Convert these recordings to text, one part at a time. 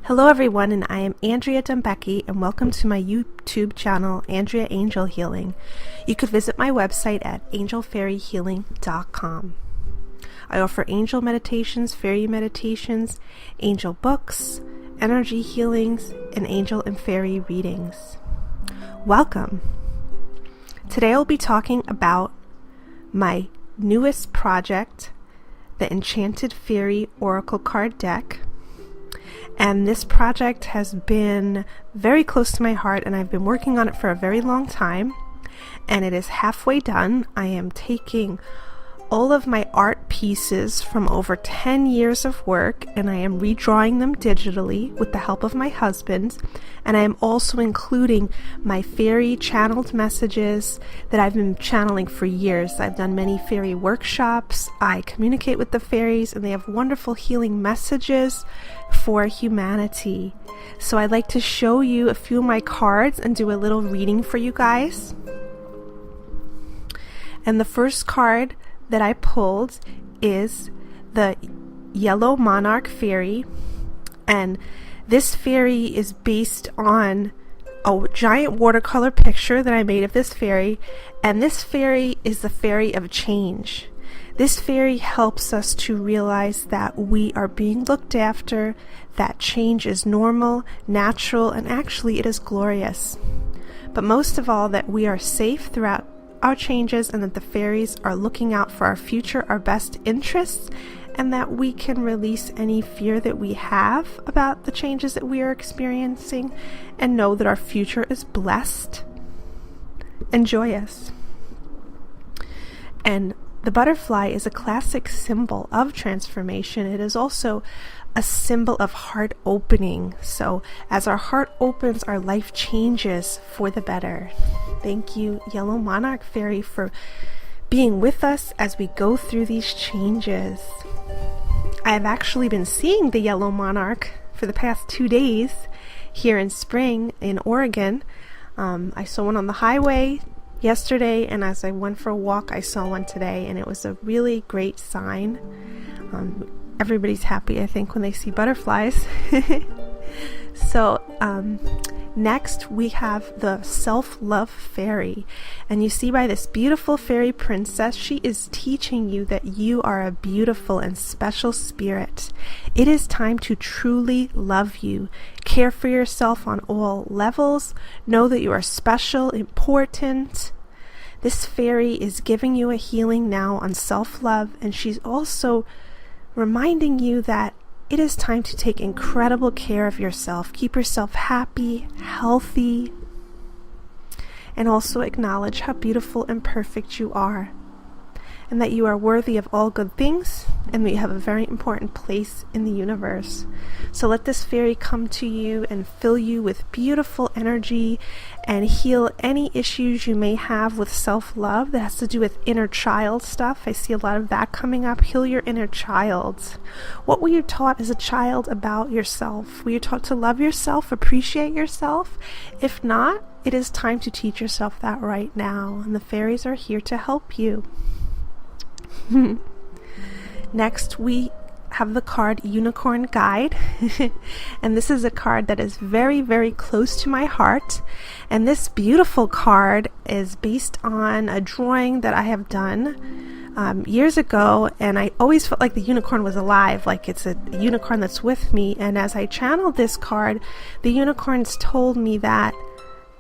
Hello everyone, and I am Andrea Dombecki, and welcome to my YouTube channel, Andrea Angel Healing. You could visit my website at angelfairyhealing.com. I offer angel meditations, fairy meditations, angel books, energy healings, and angel and fairy readings. Welcome! Today I'll be talking about my newest project, the Enchanted Fairy Oracle Card Deck. And this project has been very close to my heart, and I've been working on it for a very long time, and it is halfway done. I am taking all of my art pieces from over 10 years of work, and I am redrawing them digitally with the help of my husband, and I am also including my fairy channeled messages that I've been channeling for years. I've done many fairy workshops. I communicate with the fairies, and they have wonderful healing messages for humanity. So I'd like to show you a few of my cards and do a little reading for you guys. And the first card that I pulled is the yellow Monarch fairy, and this fairy is based on a giant watercolor picture that I made of this fairy, and this fairy is the fairy of change. This fairy helps us to realize that we are being looked after, that change is normal, natural, and actually it is glorious. But most of all, that we are safe throughout our changes, and that the fairies are looking out for our future, our best interests, and that we can release any fear that we have about the changes that we are experiencing and know that our future is blessed and joyous. And the butterfly is a classic symbol of transformation. It is also a symbol of heart opening. So as our heart opens, our life changes for the better. Thank you, Yellow Monarch Fairy, for being with us as we go through these changes. I have actually been seeing the Yellow Monarch for the past 2 days here in spring in Oregon. I saw one on the highway yesterday, and as I went for a walk, I saw one today, and it was a really great sign. Everybody's happy, I think, when they see butterflies. So next we have the self-love fairy, and you see by this beautiful fairy princess, she is teaching you that you are a beautiful and special spirit. It is time to truly love you. Care for yourself on all levels. Know that you are special, important. This fairy is giving you a healing now on self-love, and she's also reminding you that it is time to take incredible care of yourself. Keep yourself happy, healthy, and also acknowledge how beautiful and perfect you are, and that you are worthy of all good things, and that you have a very important place in the universe. So let this fairy come to you and fill you with beautiful energy and heal any issues you may have with self-love that has to do with inner child stuff. I see a lot of that coming up. Heal your inner child. What were you taught as a child about yourself? Were you taught to love yourself, appreciate yourself? If not, it is time to teach yourself that right now, and the fairies are here to help you. Next, we have the card Unicorn Guide, and this is a card that is very, very close to my heart. And this beautiful card is based on a drawing that I have done years ago, and I always felt like the unicorn was alive, like it's a unicorn that's with me. And as I channeled this card, the unicorns told me that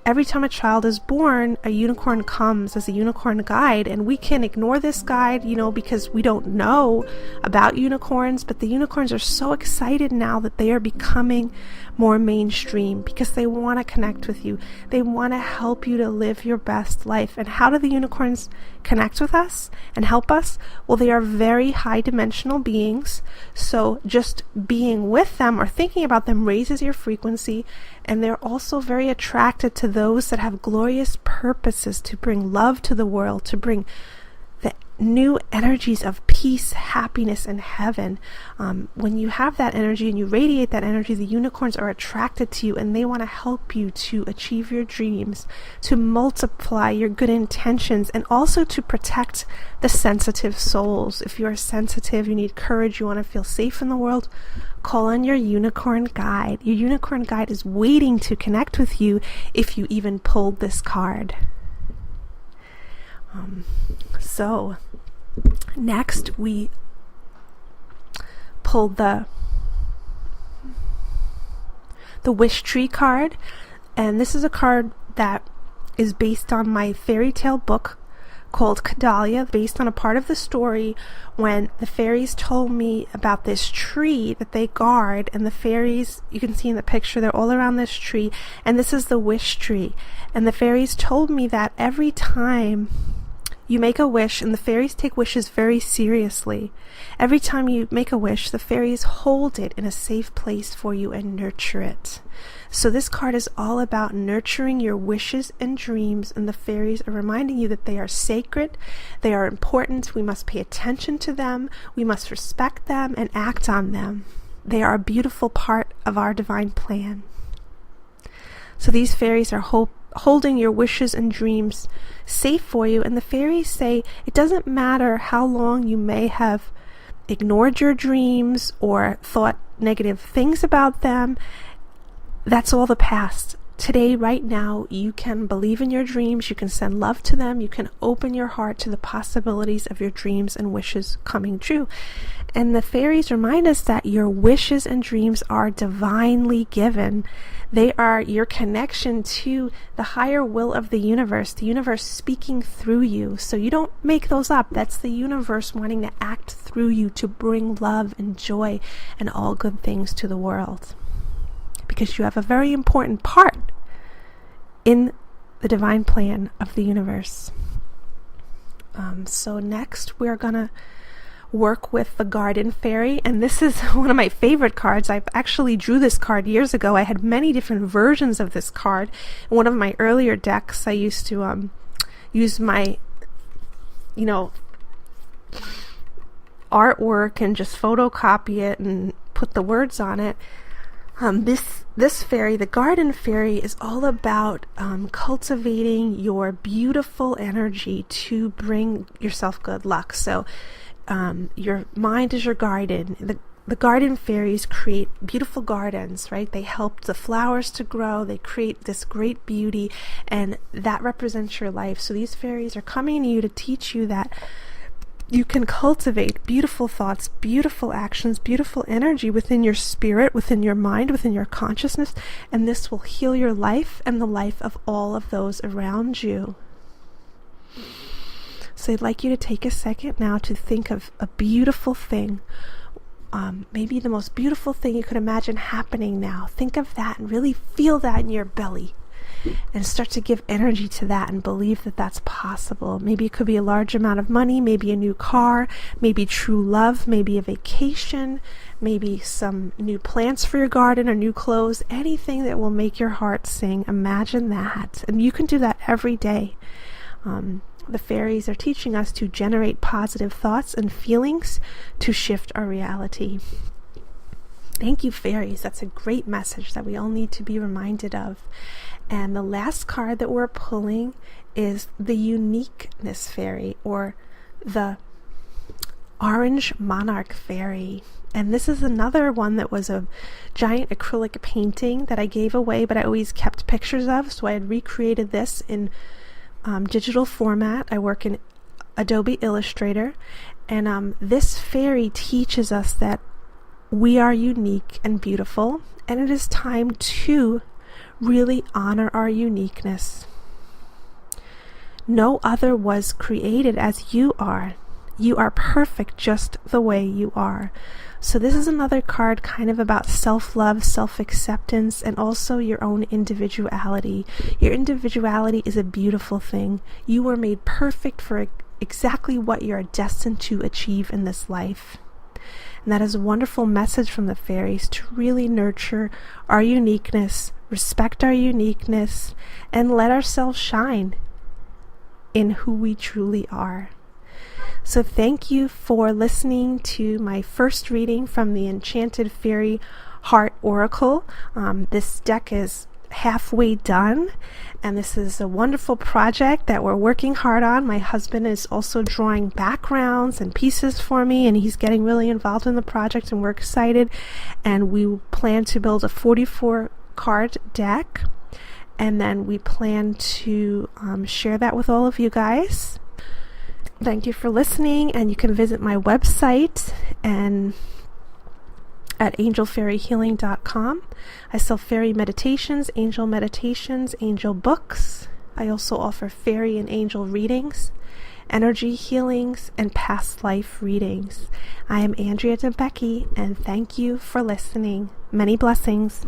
every time a child is born, a unicorn comes as a unicorn guide, and we can ignore this guide, because we don't know about unicorns, but the unicorns are so excited now that they are becoming more mainstream because they want to connect with you. They want to help you to live your best life. And how do the unicorns connect with us and help us? Well, they are very high dimensional beings, so just being with them or thinking about them raises your frequency, and they're also very attracted to those that have glorious purposes to bring love to the world, to bring the new energies of peace, happiness, and heaven. When you have that energy and you radiate that energy, the unicorns are attracted to you, and they want to help you to achieve your dreams, to multiply your good intentions, and also to protect the sensitive souls. If you are sensitive, you need courage, you want to feel safe in the world, call on your unicorn guide. Your unicorn guide is waiting to connect with you if you even pulled this card. So next we pulled the wish tree card, and this is a card that is based on my fairy tale book called Kadalia, based on a part of the story when the fairies told me about this tree that they guard. And the fairies, you can see in the picture, they're all around this tree, and this is the wish tree. And the fairies told me that every time you make a wish, and the fairies take wishes very seriously, every time you make a wish, the fairies hold it in a safe place for you and nurture it. So this card is all about nurturing your wishes and dreams, and the fairies are reminding you that they are sacred, they are important, we must pay attention to them, we must respect them and act on them. They are a beautiful part of our divine plan. So these fairies are holding your wishes and dreams safe for you, and the fairies say it doesn't matter how long you may have ignored your dreams or thought negative things about them. That's all the past. Today, right now, you can believe in your dreams, you can send love to them, you can open your heart to the possibilities of your dreams and wishes coming true. And the fairies remind us that your wishes and dreams are divinely given. They are your connection to the higher will of the universe speaking through you. So you don't make those up. That's the universe wanting to act through you to bring love and joy and all good things to the world. Because you have a very important part in the divine plan of the universe. So next we're going to work with the Garden Fairy, and this is one of my favorite cards. I actually drew this card years ago. I had many different versions of this card. In one of my earlier decks, I used to use my, artwork and just photocopy it and put the words on it. This fairy, the Garden Fairy, is all about cultivating your beautiful energy to bring yourself good luck. So your mind is your garden. The garden fairies create beautiful gardens, right? They help the flowers to grow. They create this great beauty, and that represents your life. So these fairies are coming to you to teach you that you can cultivate beautiful thoughts, beautiful actions, beautiful energy within your spirit, within your mind, within your consciousness, and this will heal your life and the life of all of those around you. So I'd like you to take a second now to think of a beautiful thing, maybe the most beautiful thing you could imagine happening now. Think of that and really feel that in your belly. And start to give energy to that and believe that that's possible. Maybe it could be a large amount of money, maybe a new car, maybe true love, maybe a vacation, maybe some new plants for your garden or new clothes, anything that will make your heart sing. Imagine that. And you can do that every day. The fairies are teaching us to generate positive thoughts and feelings to shift our reality. Thank you, fairies. That's a great message that we all need to be reminded of. And the last card that we're pulling is the Uniqueness Fairy, or the Orange Monarch Fairy. And this is another one that was a giant acrylic painting that I gave away, but I always kept pictures of. So I had recreated this in digital format. I work in Adobe Illustrator. And this fairy teaches us that we are unique and beautiful, and it is time to really honor our uniqueness. No other was created as you are. You are perfect just the way you are. So this is another card kind of about self-love, self-acceptance, and also your own individuality. Your individuality is a beautiful thing. You were made perfect for exactly what you are destined to achieve in this life. And that is a wonderful message from the fairies to really nurture our uniqueness, respect our uniqueness, and let ourselves shine in who we truly are. So thank you for listening to my first reading from the Enchanted Fairy Heart Oracle. This deck is halfway done, and this is a wonderful project that we're working hard on. My husband is also drawing backgrounds and pieces for me, and he's getting really involved in the project, and we're excited. And we plan to build a 44 card deck, and then we plan to share that with all of you guys. Thank you for listening, and you can visit my website and at angelfairyhealing.com. I sell fairy meditations, angel books. I also offer fairy and angel readings, energy healings, and past life readings. I am Andrea Dombecki, and thank you for listening. Many blessings.